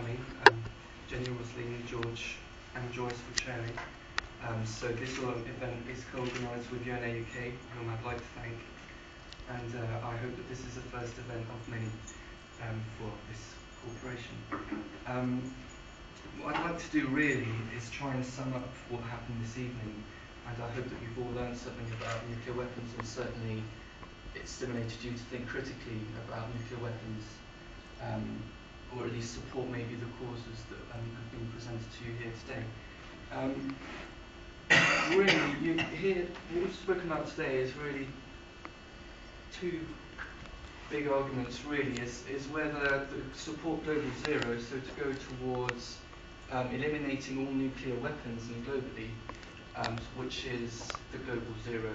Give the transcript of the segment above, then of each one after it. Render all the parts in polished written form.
coming. Jenny Rosling, George and Joyce for chairing. So this event is co-organised with UNA UK, whom I'd like to thank, and I hope that this is the first event of many for this corporation. What I'd like to do really is try and sum up what happened this evening, and I hope that you've all learned something about nuclear weapons, and certainly it stimulated you to think critically about nuclear weapons, or at least support maybe the causes that have been presented to you here today. Really, what we've spoken about today is really two big arguments really, is whether to support global zero, so to go towards eliminating all nuclear weapons and globally, which is the global zero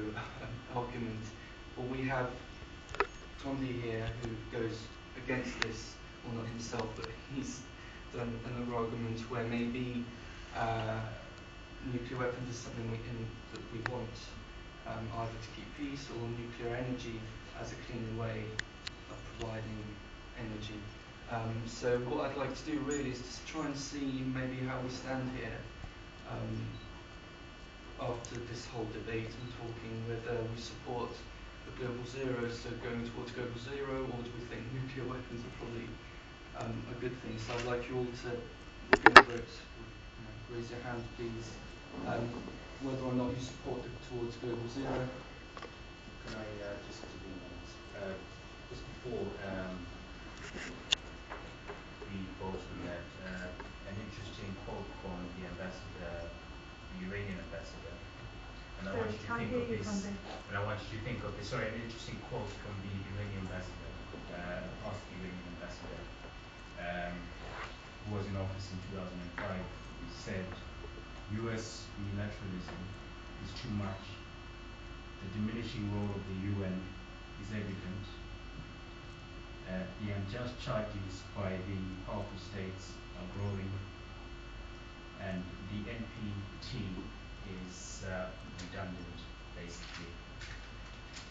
argument. Or we have Tondi here who goes against this, well not himself, but he's done another argument where maybe nuclear weapons is something that we want, either to keep peace or nuclear energy as a cleaner way of providing energy. So what I'd like to do really is to try and see maybe how we stand here after this whole debate and talking whether we support the global zero, so going towards global zero, or do we think nuclear weapons are probably a good thing. So I'd like you all to, we're going to vote, raise your hand please, whether or not you support towards global zero. Can I just intervene a moment? Just before we vote on that, an interesting quote from the ambassador, the Iranian ambassador, and I want you to think of this. And I want you to think of this. Sorry, an interesting quote from the Iranian ambassador, the past Iranian ambassador, who was in office in 2005, said, "U.S. unilateralism is too much. The diminishing role of the UN is evident. The unjust charges by the powerful states are growing, and the NPT is redundant, basically.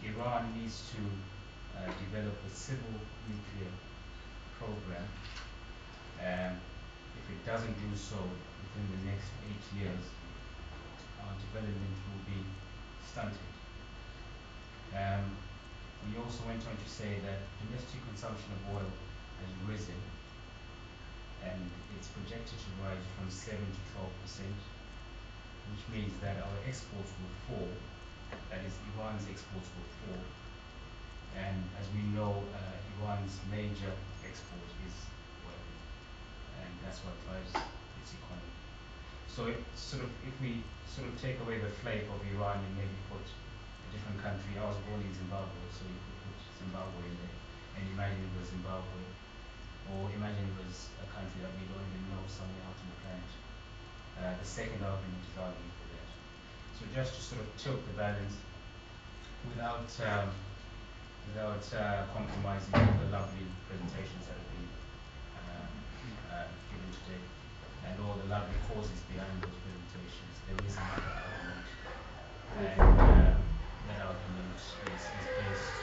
Iran needs to develop a civil nuclear program. If it doesn't do so within the next 8 years, our development will be stunted." He also went on to say that domestic consumption of oil has risen, and it's projected to rise from 7 to 12%, which means that our exports will fall. That is, Iran's exports will fall. And as we know, Iran's major export is oil, and that's what drives its economy. So if we take away the flavor of Iran and maybe put a different country. I was born in Zimbabwe, so you could put Zimbabwe in there, and imagine it was Zimbabwe, or imagine it was a country that we don't even know, somewhere out on the planet. The second argument is arguing for that. So just to sort of tilt the balance without compromising all the lovely presentations that have been given today, and all the lovely causes behind those presentations, there is another argument, and that argument is based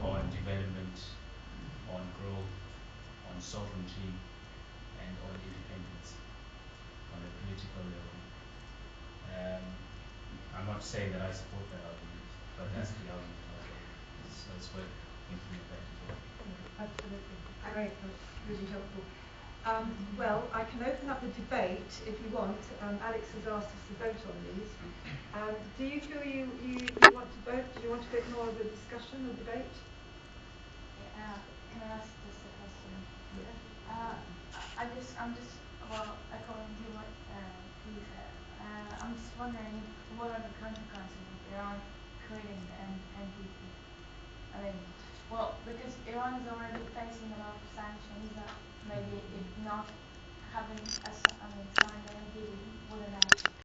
on development, on growth, on sovereignty, and on independence on a political level. I'm not saying that I support that argument, but that's the argument out there. So it's worth thinking of that as well. Absolutely. Great, that's really helpful. Well, I can open up the debate if you want. Alex has asked us to vote on these. Do you feel you want to vote? Do you want a bit more of a discussion, a debate? Can I ask just a question? Yeah. I'm just well, according to what he said, I'm just wondering what are the consequences of Iran quitting the NPT? I mean, well, because Iran is already facing a lot of sanctions that maybe if not having signed the NPT wouldn't have